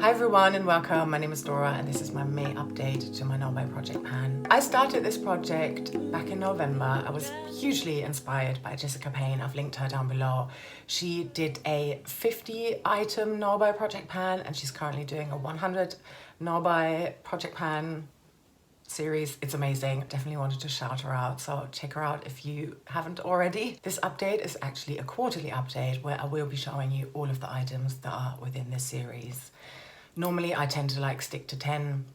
Hi everyone and welcome, my name is Dora and this is my May update to my No Buy project pan. I started this project back in November. I was hugely inspired by Jessica Payne. I've linked her down below. She did a 50 item No Buy project pan and she's currently doing a 100 No Buy project pan series. It's amazing. Definitely wanted to shout her out, so check her out if you haven't already. This update is actually a quarterly update where I will be showing you all of the items that are within this series. Normally I tend to stick to 10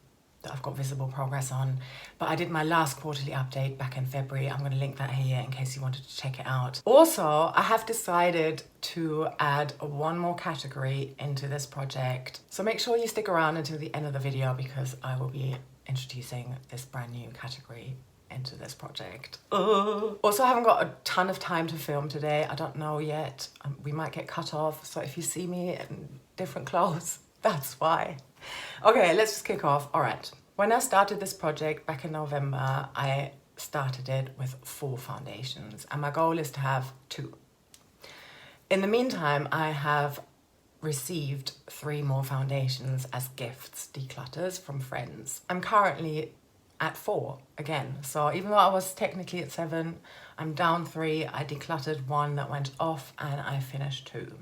that I've got visible progress on, but I did my last quarterly update back in February. I'm going to link that here in case you wanted to check it out. Also, I have decided to add one more category into this project, so make sure you stick around until the end of the video because I will be introducing this brand new category into this project. Also, I haven't got a ton of time to film today. I don't know yet. We might get cut off, so if you see me in different clothes, that's why. Okay, let's just kick off. All right. When I started this project back in November, I started it with 4 foundations and my goal is to have 2. In the meantime, I have received 3 more foundations as gifts, declutters from friends. I'm currently at 4 again. So even though I was technically at 7, I'm down 3. I decluttered 1 that went off and I finished 2.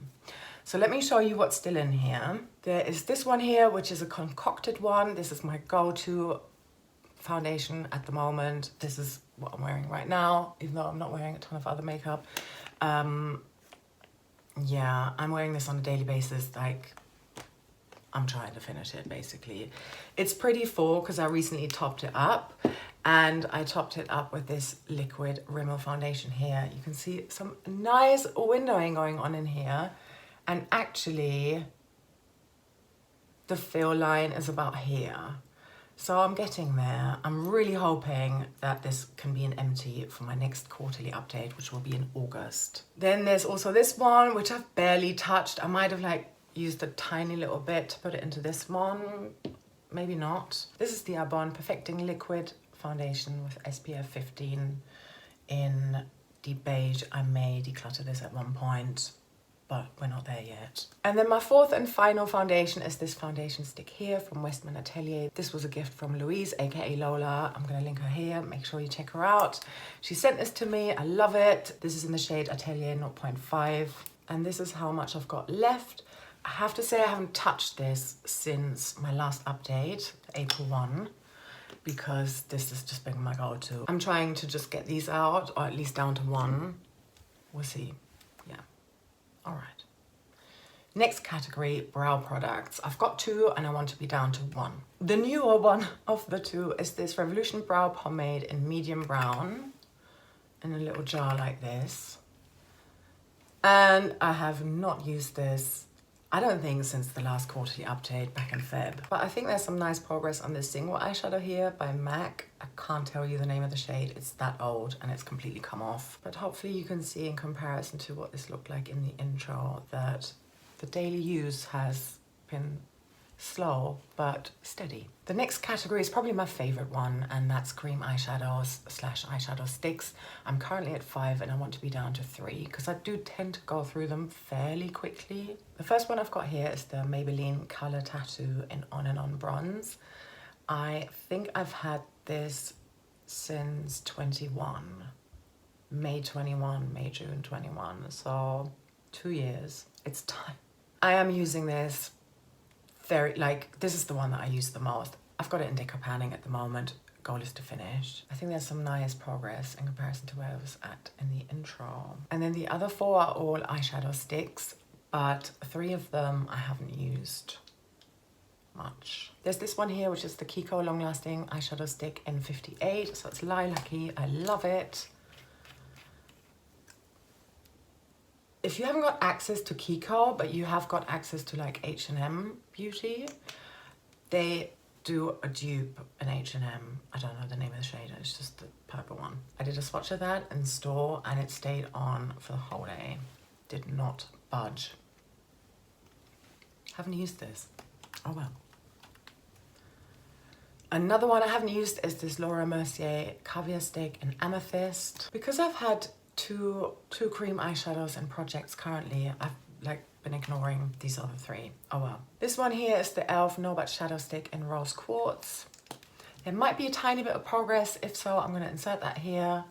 So let me show you what's still in here. There is this one here, which is a concocted one. This is my go-to foundation at the moment. This is what I'm wearing right now, even though I'm not wearing a ton of other makeup. Yeah, I'm wearing this on a daily basis. I'm trying to finish it basically. It's pretty full because I recently topped it up, and I topped it up with this liquid Rimmel foundation here. You can see some nice windowing going on in here. And actually, the fill line is about here. So I'm getting there. I'm really hoping that this can be an empty for my next quarterly update, which will be in August. Then there's also this one, which I've barely touched. I might have used a tiny little bit to put it into this one. Maybe not. This is the Arbonne Perfecting Liquid Foundation with SPF 15 in the beige. I may declutter this at one point, but we're not there yet. And then my 4th and final foundation is this foundation stick here from Westman Atelier. This was a gift from Louise, aka Lola. I'm gonna link her here, make sure you check her out. She sent this to me, I love it. This is in the shade Atelier 0.5. And this is how much I've got left. I have to say I haven't touched this since my last update, April 1, because this has just been my go-to. I'm trying to just get these out, or at least down to 1. We'll see. All right. Next category, brow products. I've got 2 and I want to be down to 1. The newer one of the 2 is this Revolution Brow Pomade in medium brown in a little jar like this. And I have not used this, I don't think, since the last quarterly update back in Feb. But I think there's some nice progress on this single eyeshadow here by MAC. I can't tell you the name of the shade. It's that old and it's completely come off. But hopefully you can see in comparison to what this looked like in the intro that the daily use has been slow but steady. The next category is probably my favorite one, and that's cream eyeshadows / eyeshadow sticks. I'm currently at 5 and I want to be down to 3 because I do tend to go through them fairly quickly. The first one I've got here is the Maybelline Color Tattoo in On and On Bronze. I think I've had this since 21, May 21, May, June 21, so 2 years. It's time. I am using this this is the one that I use the most. I've got it in deco panning at the moment. Goal is to finish. I think there's some nice progress in comparison to where I was at in the intro. And then the other 4 are all eyeshadow sticks, but 3 of them I haven't used much. There's this one here, which is the Kiko Long Lasting Eyeshadow Stick in 58. So it's lilac-y. I love it. If you haven't got access to Kiko, but you have got access to H&M Beauty, they do a dupe in H&M. I don't know the name of the shade, it's just the purple one. I did a swatch of that in store and it stayed on for the whole day. Did not budge. Haven't used this. Oh well. Another one I haven't used is this Laura Mercier Caviar Stick in Amethyst. Because I've had two cream eyeshadows and projects currently, I've been ignoring these other three. Oh well. This one here is the e.l.f. No But Shadow Stick in Rose Quartz. There might be a tiny bit of progress. If so, I'm going to insert that here.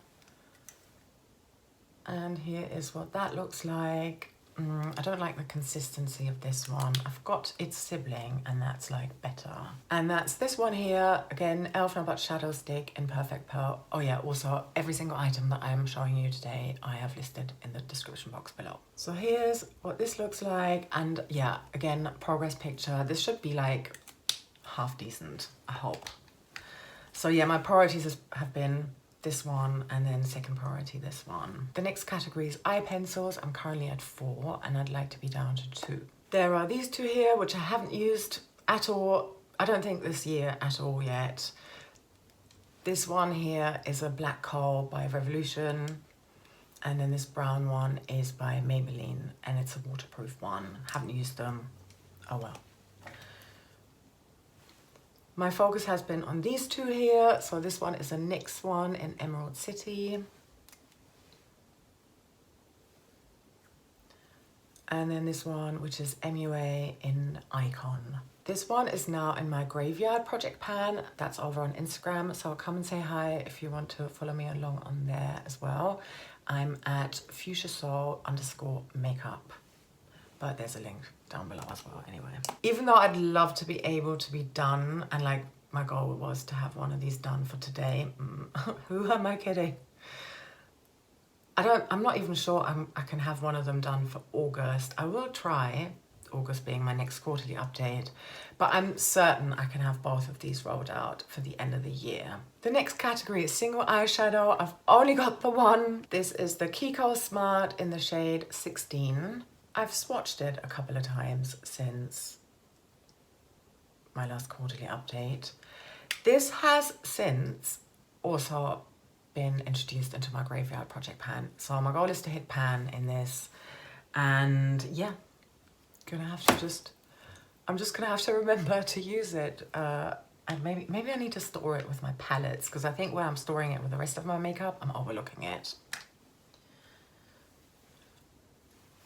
And here is what that looks like. I don't like the consistency of this one. I've got its sibling and that's like better. And that's this one here. Again, e.l.f. No But Shadow Stick in Perfect Pearl. Oh yeah, also every single item that I am showing you today, I have listed in the description box below. So here's what this looks like. And yeah, again, progress picture. This should be like half decent, I hope. So yeah, my priorities have been this one, and then second priority this one. The next category is eye pencils. I'm currently at 4 and I'd like to be down to 2. There are these two here which I haven't used at all, I don't think this year at all yet. This one here is a black coal by Revolution, and then this brown one is by Maybelline and it's a waterproof one. Haven't used them. Oh well. My focus has been on these two here. So this one is a NYX one in Emerald City. And then this one, which is MUA in Icon. This one is now in my Graveyard project pan. That's over on Instagram. So come and say hi if you want to follow me along on there as well. I'm at fuchsiasoul_makeup. But there's a link down below as well anyway. Even though I'd love to be able to be done, and like my goal was to have one of these done for today, who am I kidding? I'm not even sure I can have one of them done for August. I will try, August being my next quarterly update, but I'm certain I can have both of these rolled out for the end of the year. The next category is single eyeshadow. I've only got the one. This is the Kiko Smart in the shade 16. I've swatched it a couple of times since my last quarterly update. This has since also been introduced into my Graveyard project pan. So my goal is to hit pan in this, and yeah, I'm just gonna have to remember to use it. And maybe I need to store it with my palettes, because I think where I'm storing it with the rest of my makeup, I'm overlooking it.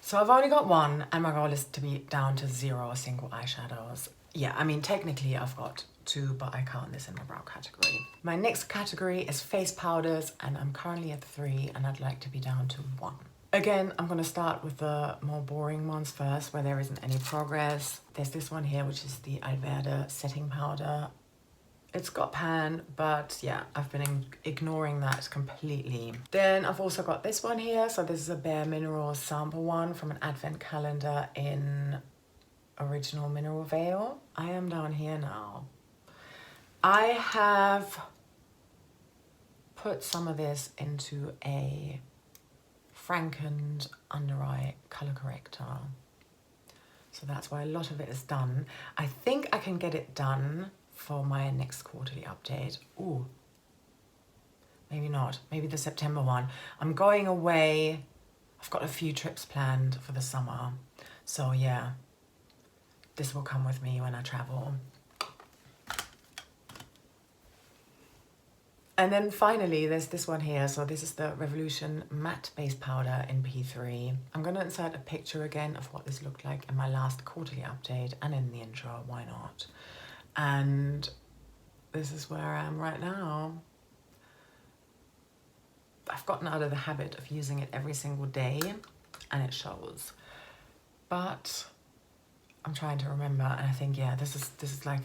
So I've only got one, and my goal is to be down to 0 single eyeshadows. Yeah, I mean, technically I've got 2, but I count this in my brow category. My next category is face powders, and I'm currently at 3, and I'd like to be down to 1. Again, I'm gonna start with the more boring ones first, where there isn't any progress. There's this one here, which is the Alverde setting powder. It's got pan, but yeah, I've been ignoring that completely. Then I've also got this one here. So this is a Bare Minerals sample one from an advent calendar in Original Mineral Veil. I am down here now. I have put some of this into a Frankened under eye color corrector. So that's why a lot of it is done. I think I can get it done for my next quarterly update. Ooh, maybe not. Maybe the September one. I'm going away. I've got a few trips planned for the summer. So yeah, this will come with me when I travel. And then finally, there's this one here. So this is the Revolution Matte Base Powder in P3. I'm going to insert a picture again of what this looked like in my last quarterly update and in the intro, why not? And this is where I am right now. I've gotten out of the habit of using it every single day, and it shows. But I'm trying to remember, and I think, yeah, this is like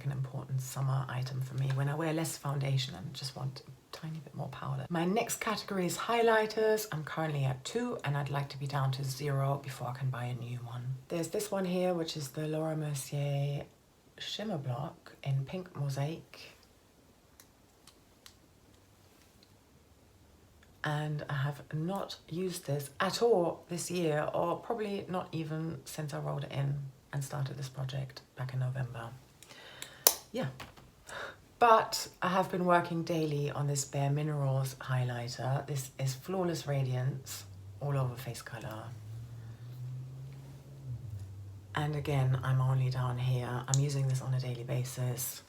an important summer item for me when I wear less foundation and just want a tiny bit more powder. My next category is highlighters. I'm currently at 2, and I'd like to be down to 0 before I can buy a new one. There's this one here, which is the Laura Mercier Shimmer Block in Pink Mosaic. And I have not used this at all this year, or probably not even since I rolled it in and started this project back in November. Yeah, but I have been working daily on this Bare Minerals highlighter. This is Flawless Radiance all over face color. And again, I'm only down here. I'm using this on a daily basis.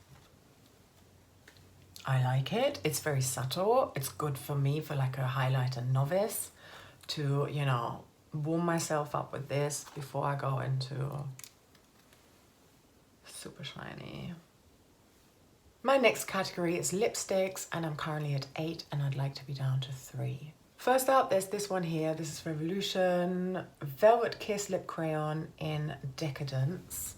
I like it. It's very subtle. It's good for me, for like a highlighter novice, to, you know, warm myself up with this before I go into super shiny. My next category is lipsticks, and I'm currently at 8 and I'd like to be down to 3. First up, there's this one here. This is Revolution Velvet Kiss Lip Crayon in Decadence.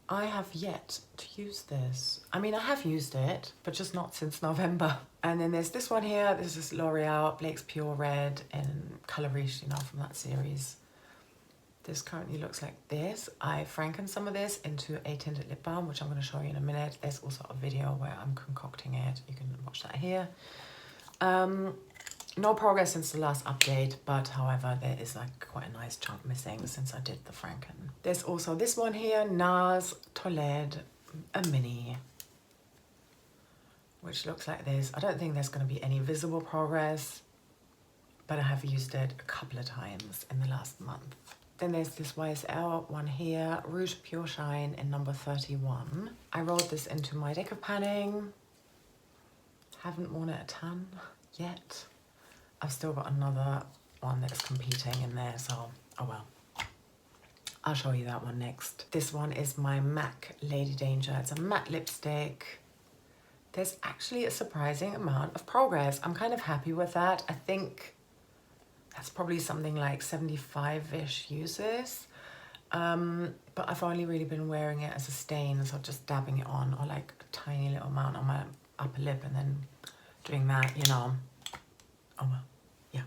I have yet to use this. I mean, I have used it, but just not since November. And then there's this one here. This is L'Oreal Blake's Pure Red in Color Riche, you know, from that series. This currently looks like this. I frankened some of this into a tinted lip balm, which I'm going to show you in a minute. There's also a video where I'm concocting it. You can watch that here. No progress since the last update, but however, there is like quite a nice chunk missing since I did the franken. There's also this one here, NARS Tolède, a mini, which looks like this. I don't think there's going to be any visible progress, but I have used it a couple of times in the last month. Then there's this YSL one here, Rouge Pure Shine in number 31. I rolled this into my deck of panning. Haven't worn it a ton yet. I've still got another one that's competing in there, so oh well. I'll show you that one next. This one is my MAC Lady Danger. It's a matte lipstick. There's actually a surprising amount of progress. I'm kind of happy with that. I think that's probably something like 75-ish uses. But I've only really been wearing it as a stain, so just dabbing it on, or like a tiny little amount on my upper lip and then doing that, you know. Oh well, yeah.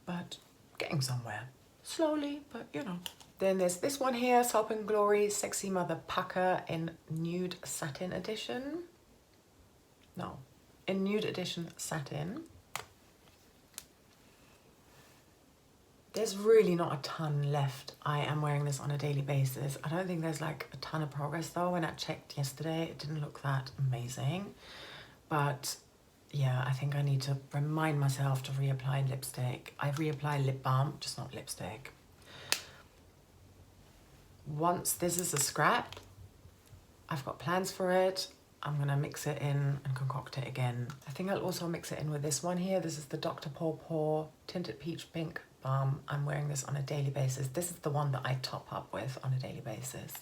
But getting somewhere. Slowly, but you know. Then there's this one here, Soap and Glory Sexy Mother Pucker in Nude Satin Edition. No, in Nude Edition Satin. There's really not a ton left. I am wearing this on a daily basis. I don't think there's like a ton of progress though. When I checked yesterday, it didn't look that amazing. But yeah, I think I need to remind myself to reapply lipstick. I reapply lip balm, just not lipstick. Once this is a scrap, I've got plans for it. I'm gonna mix it in and concoct it again. I think I'll also mix it in with this one here. This is the Dr. Paw Paw Tinted Peach Pink Balm. I'm wearing this on a daily basis. This is the one that I top up with on a daily basis.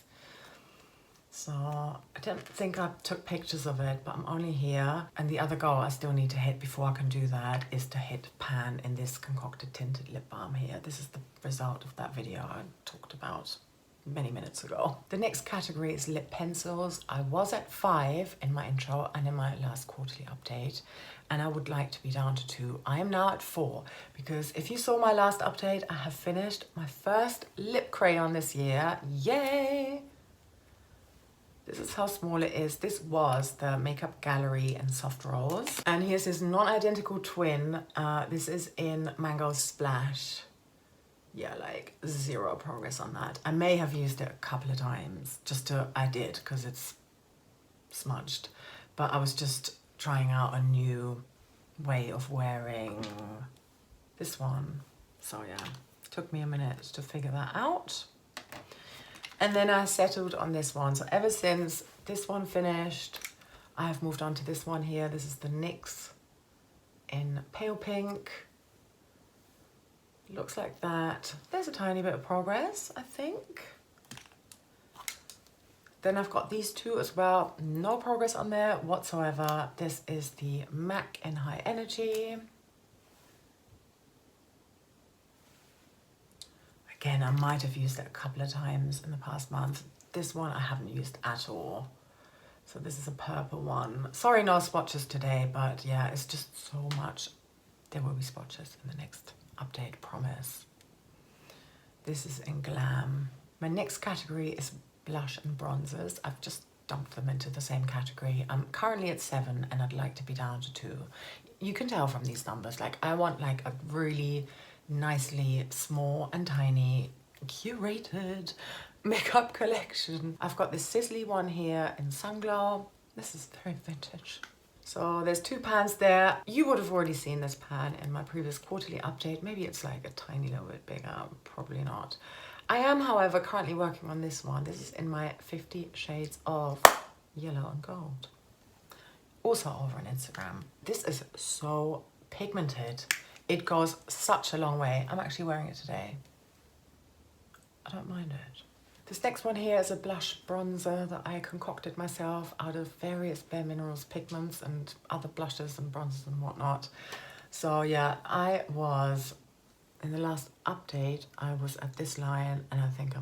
So I don't think I took pictures of it, but I'm only here. And the other goal I still need to hit before I can do that is to hit pan in this concocted tinted lip balm here. This is the result of that video I talked about many minutes ago. The next category is lip pencils. I was at 5 in my intro and in my last quarterly update, and I would like to be down to 2. I am now at 4 because if you saw my last update, I have finished my first lip crayon this year. Yay! This is how small it is. This was the Makeup Gallery in Soft Rose. And here's his non-identical twin. This is in Mango Splash. Yeah, like 0 progress on that. I may have used it a couple of times. I did, because it's smudged. But I was just trying out a new way of wearing this one. So yeah, it took me a minute to figure that out. And then I settled on this one. So ever since this one finished, I have moved on to this one here. This is the NYX in Pale Pink. Looks like that. There's a tiny bit of progress, I think. Then I've got these two as well. No progress on there whatsoever. This is the MAC in High Energy. Again, I might have used it a couple of times in the past month. This one I haven't used at all. So this is a purple one. Sorry, no swatches today, but yeah, it's just so much. There will be swatches in the next update, promise. This is in Glam. My next category is blush and bronzers. I've just dumped them into the same category. I'm currently at 7 and I'd like to be down to 2. You can tell from these numbers, like I want like a really nicely small and tiny curated makeup collection. I've got this Sizzly one here in Sunglow. This is very vintage. So there's 2 pans there. You would have already seen this pan in my previous quarterly update. Maybe it's like a tiny little bit bigger, probably not. I am, however, currently working on this one. This is in my 50 Shades of Yellow and Gold. Also over on Instagram. This is so pigmented. It goes such a long way. I'm actually wearing it today. I don't mind it. This next one here is a blush bronzer that I concocted myself out of various Bare Minerals pigments and other blushes and bronzers and whatnot. So yeah, in the last update, I was at this line, and I think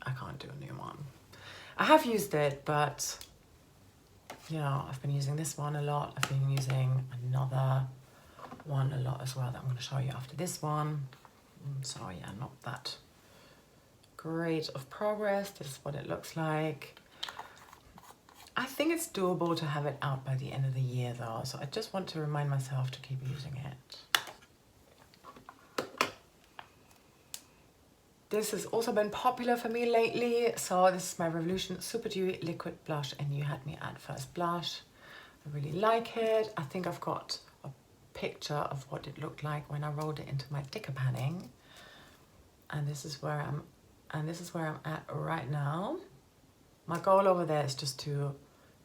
I can't do a new one. I have used it, but you know, I've been using this one a lot. I've been using another one a lot as well that I'm going to show you after this one. So yeah, not that great of progress. This is what it looks like. I think it's doable to have it out by the end of the year though, so I just want to remind myself to keep using it. This has also been popular for me lately. So this is my Revolution Super Dewy Liquid Blush, and You Had Me at First Blush. I really like it. I think I've got a picture of what it looked like when I rolled it into my Dicker panning. And this is where I'm at right now. My goal over there is just to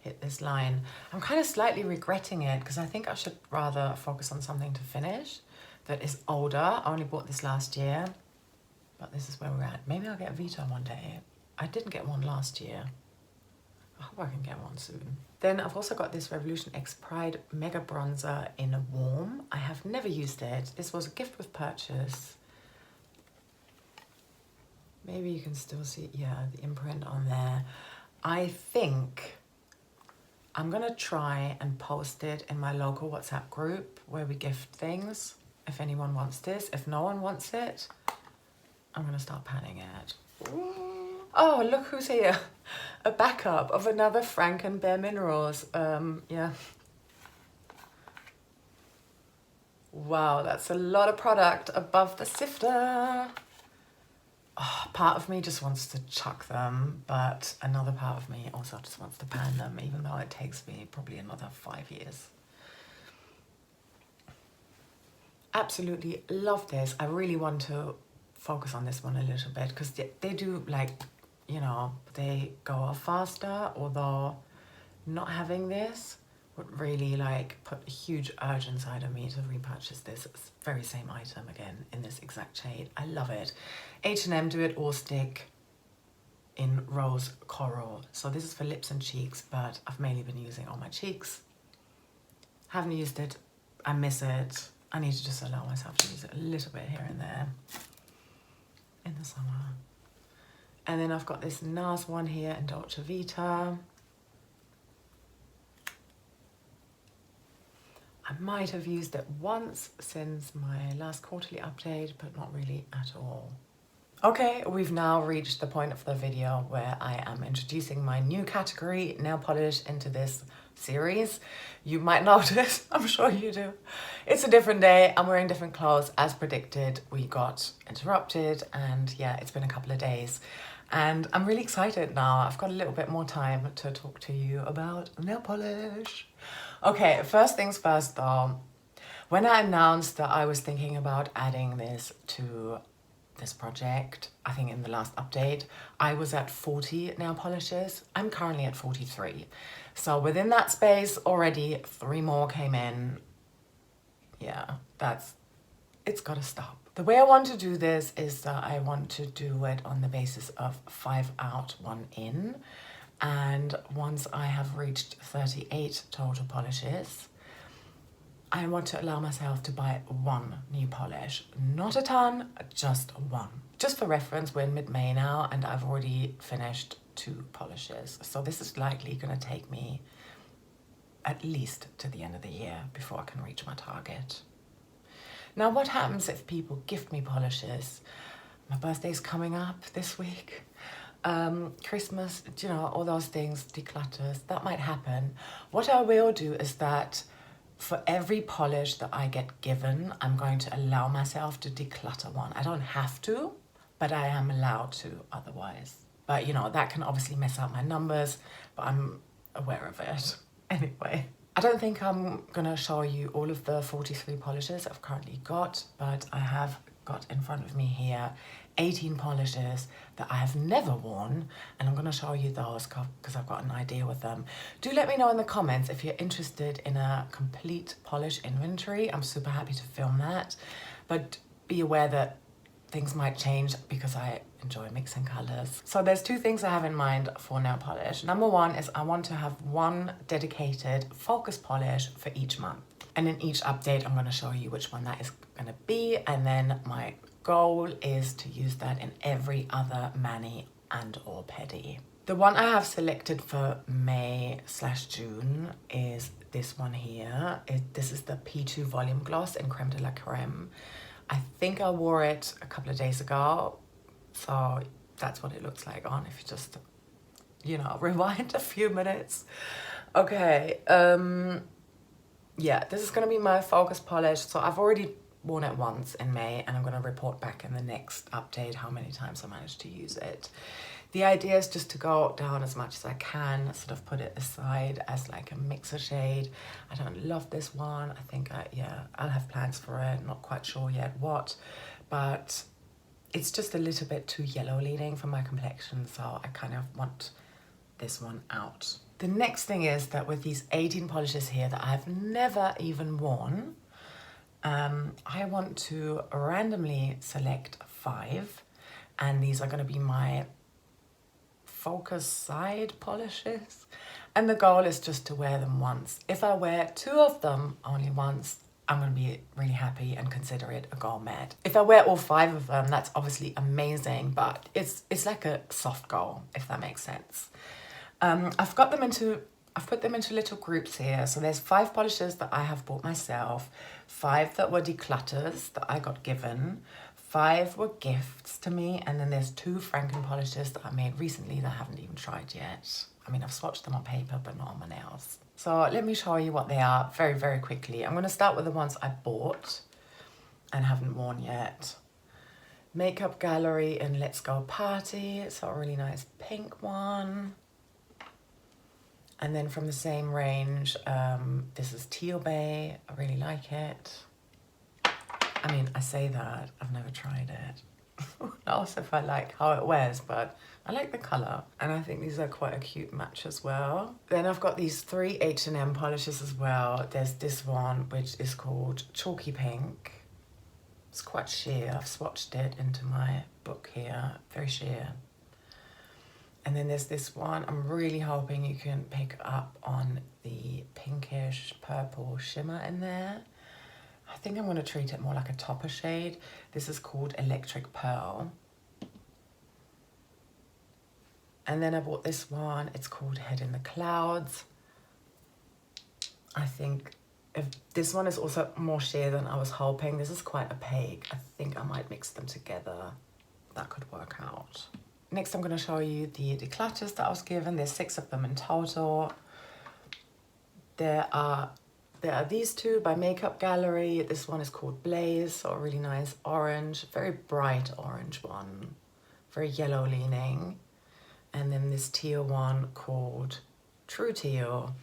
hit this line. I'm kind of slightly regretting it because I think I should rather focus on something to finish that is older. I only bought this last year, but this is where we're at. Maybe I'll get a Vita one day. I didn't get one last year. I hope I can get one soon. Then I've also got this Revolution X Pride Mega Bronzer in a warm. I have never used it. This was a gift with purchase. Maybe you can still see, yeah, the imprint on there. I think I'm gonna try and post it in my local WhatsApp group where we gift things, if anyone wants this. If no one wants it, I'm gonna start panning it. Oh, look who's here. A backup of another Franken Bare Minerals. Yeah. Wow, that's a lot of product above the sifter. Oh, part of me just wants to chuck them, but another part of me also just wants to pan them, even though it takes me probably another 5 years. Absolutely love this. I really want to focus on this one a little bit because they do, like, you know, they go off faster, although not having this would really like put a huge urge inside of me to repurchase this very same item again in this exact shade. I love it. H&M Do It All Stick in Rose Coral. So this is for lips and cheeks, but I've mainly been using it on my cheeks. Haven't used it. I miss it. I need to just allow myself to use it a little bit here and there in the summer. And then I've got this NARS one here in Dolce Vita. I might have used it once since my last quarterly update, but not really at all. Okay, we've now reached the point of the video where I am introducing my new category, nail polish, into this series. You might notice, I'm sure you do. It's a different day, I'm wearing different clothes. As predicted, we got interrupted, and yeah, it's been a couple of days. And I'm really excited now. I've got a little bit more time to talk to you about nail polish. Okay, first things first though. When I announced that I was thinking about adding this to this project, I think in the last update, I was at 40 nail polishes. I'm currently at 43. So within that space already 3 more came in. Yeah, it's gotta stop. The way I want to do this is that I want to do it on the basis of 5 out, 1 in. And once I have reached 38 total polishes, I want to allow myself to buy 1 new polish. Not a ton, just 1. Just for reference, we're in mid-May now and I've already finished 2 polishes. So this is likely gonna take me at least to the end of the year before I can reach my target. Now, what happens if people gift me polishes? My birthday's coming up this week. Christmas, you know, all those things, declutters, that might happen. What I will do is that for every polish that I get given, I'm going to allow myself to declutter one. I don't have to, but I am allowed to otherwise. But you know, that can obviously mess up my numbers, but I'm aware of it. Anyway, I don't think I'm gonna show you all of the 43 polishes I've currently got, but I have got in front of me here 18 polishes that I have never worn, and I'm gonna show you those because I've got an idea with them. Do let me know in the comments if you're interested in a complete polish inventory. I'm super happy to film that, but be aware that things might change because I enjoy mixing colors. So there's two things I have in mind for nail polish. Number one is I want to have one dedicated focus polish for each month. And in each update, I'm gonna show you which one that is gonna be. And then my goal is to use that in every other mani and or pedi. The one I have selected for May/June is this one here. This is the P2 Volume Gloss in Creme de la Creme. I think I wore it a couple of days ago, so that's what it looks like on if you just, you know, rewind a few minutes. Okay, yeah, this is gonna be my focus polish. So I've already worn it once in May, and I'm gonna report back in the next update how many times I managed to use it. The idea is just to go down as much as I can, sort of put it aside as like a mixer shade. I don't love this one. I think, yeah, I'll have plans for it. Not quite sure yet what, but it's just a little bit too yellow leaning for my complexion, so I kind of want this one out. The next thing is that with these 18 polishes here that I've never even worn, I want to randomly select 5, and these are going to be my focus side polishes, and the goal is just to wear them once. If I wear 2 of them only once, I'm going to be really happy and consider it a goal met. If I wear all 5 of them, that's obviously amazing, but it's like a soft goal, if that makes sense. I've put them into little groups here. So there's 5 polishes that I have bought myself, 5 that were declutters that I got given, 5 were gifts to me, and then there's 2 Franken polishes that I made recently that I haven't even tried yet. I mean, I've swatched them on paper, but not on my nails. So let me show you what they are very, very quickly. I'm gonna start with the ones I bought and haven't worn yet. Makeup Gallery in Let's Go Party. It's a really nice pink one. And then from the same range, this is Teal Bay. I really like it. I mean, I say that, I've never tried it. Who knows if I like how it wears, but I like the colour. And I think these are quite a cute match as well. Then I've got these 3 H&M polishes as well. There's this one, which is called Chalky Pink. It's quite sheer. I've swatched it into my book here. Very sheer. And then there's this one. I'm really hoping you can pick up on the pinkish purple shimmer in there. I think I'm going to treat it more like a topper shade. This is called Electric Pearl. And then I bought this one. It's called Head in the Clouds. I think if this one is also more sheer than I was hoping. This is quite opaque. I think I might mix them together. That could work out. Next, I'm going to show you the declutters that I was given. There's 6 of them in total. There are these 2 by Makeup Gallery. This one is called Blaze, so a really nice orange, very bright orange one, very yellow leaning. And then this teal one called True Teal,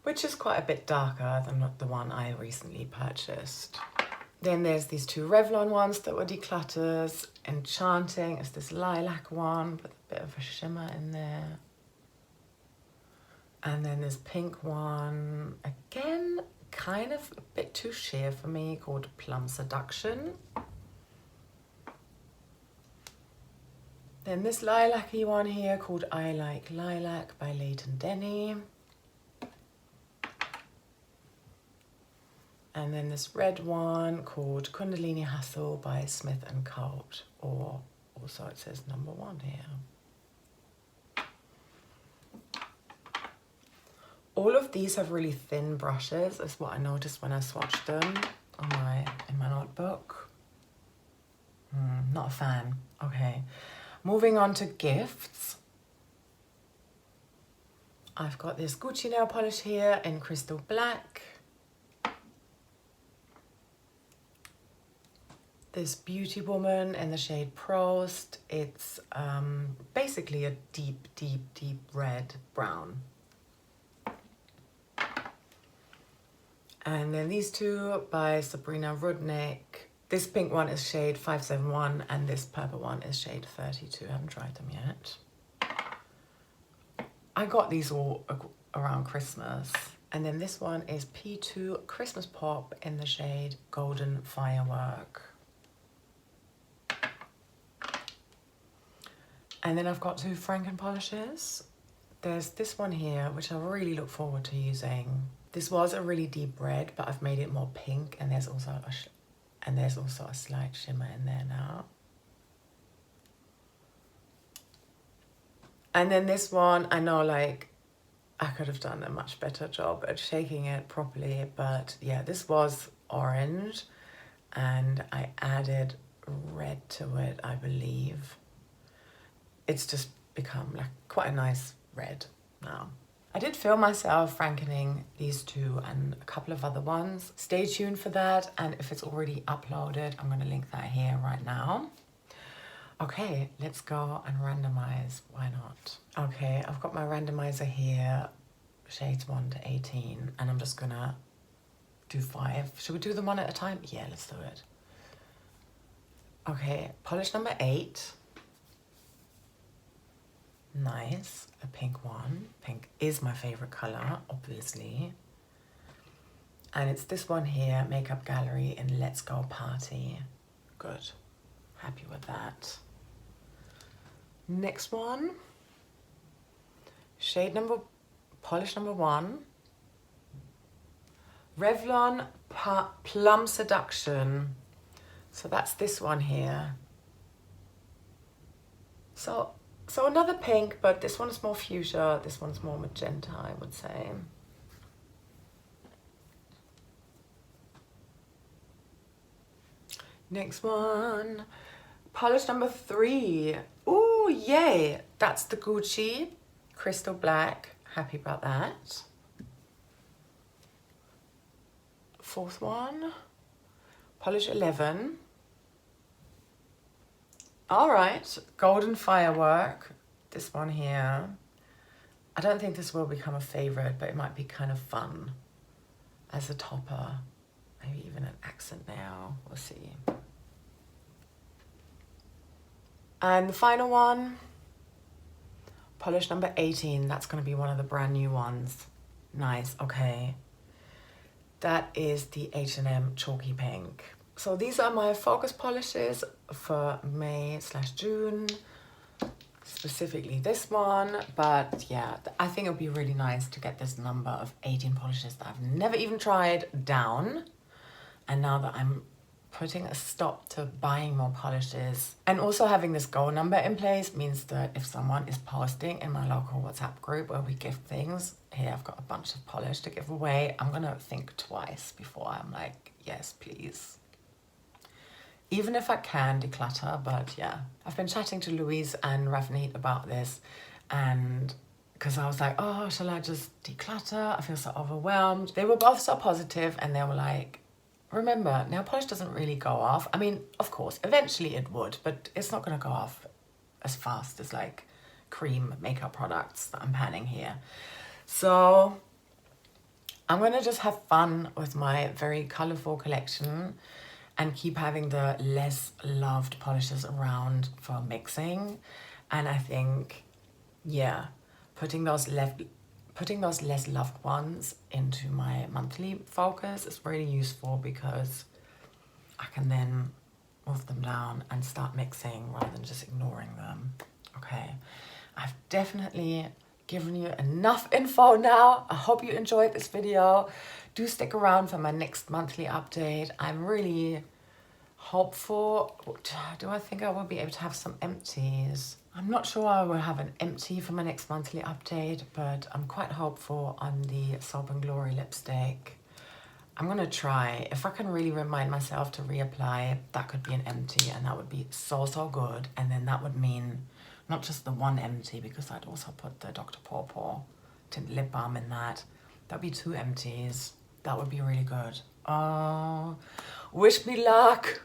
which is quite a bit darker than the one I recently purchased. Then there's these 2 Revlon ones that were declutters. Enchanting is this lilac one with a bit of a shimmer in there. And then this pink one, again, kind of a bit too sheer for me, called Plum Seduction. Then this lilac-y one here called I Like Lilac by Leighton Denny. And then this red one called Kundalini Hustle by Smith & Colt, or also it says #1 here. All of these have really thin brushes, is what I noticed when I swatched them in my notebook. Not a fan. Okay, moving on to gifts. I've got this Gucci nail polish here in Crystal Black. This Beauty Woman in the shade Prost. It's basically a deep, deep, deep red brown. And then these two by Sabrina Rudnick. This pink one is shade 571 and this purple one is shade 32. I haven't tried them yet. I got these all around Christmas. And then this one is P2 Christmas Pop in the shade Golden Firework. And then I've got two Franken polishes. There's this one here, which I really look forward to using. This was a really deep red, but I've made it more pink, and there's also a slight shimmer in there now. And then this one, I know, like, I could have done a much better job at shaking it properly, but yeah, this was orange, and I added red to it, I believe. It's just become like quite a nice red now. I did film myself frankening these two and a couple of other ones. Stay tuned for that, and if it's already uploaded, I'm gonna link that here right now. Okay, let's go and randomize, why not? Okay, I've got my randomizer here, shades 1 to 18, and I'm just gonna do 5. Should we do them one at a time? Yeah, let's do it. Okay, polish number 8. Nice, a pink one. Pink is my favorite color, obviously. And it's this one here, Makeup Gallery in Let's Go Party. Good, happy with that. Next one, polish number 1. Revlon Plum Seduction. So that's this one here. So another pink, but this one is more fuchsia, this one's more magenta, I would say. Next one, polish number 3. Ooh, yay! That's the Gucci Crystal Black. Happy about that. 4th one, polish 11. All right, Golden Firework, this one here. I don't think this will become a favorite, but it might be kind of fun as a topper. Maybe even an accent now, we'll see. And the final one, polish number 18. That's gonna be one of the brand new ones. Nice, okay. That is the H&M Chalky Pink. So these are my focus polishes for May/June, specifically this one. But yeah, I think it would be really nice to get this number of 18 polishes that I've never even tried down. And now that I'm putting a stop to buying more polishes and also having this goal number in place means that if someone is posting in my local WhatsApp group where we gift things, here I've got a bunch of polish to give away, I'm gonna think twice before I'm like, yes, please. Even if I can declutter, but yeah. I've been chatting to Louise and Ravneet about this, and because I was like, oh, shall I just declutter? I feel so overwhelmed. They were both so positive, and they were like, remember, nail polish doesn't really go off. I mean, of course, eventually it would, but it's not gonna go off as fast as like cream makeup products that I'm panning here. So I'm gonna just have fun with my very colorful collection and keep having the less loved polishes around for mixing. And I think, yeah, putting those less loved ones into my monthly focus is really useful because I can then move them down and start mixing rather than just ignoring them. Okay, I've definitely given you enough info now. I hope you enjoyed this video. Do stick around for my next monthly update. I'm really hopeful. Do I think I will be able to have some empties? I'm not sure I will have an empty for my next monthly update, but I'm quite hopeful on the Soap & Glory lipstick. I'm gonna try. If I can really remind myself to reapply, that could be an empty, and that would be so, so good. And then that would mean not just the one empty, because I'd also put the Dr. Pawpaw tinted lip balm in that. That'd be 2 empties. That would be really good. Oh, wish me luck.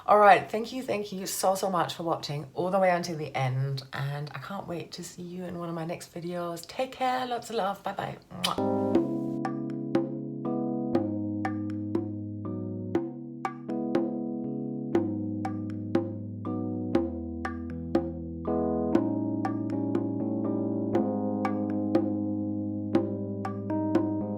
All right, thank you so, so much for watching all the way until the end. And I can't wait to see you in one of my next videos. Take care, lots of love, bye-bye.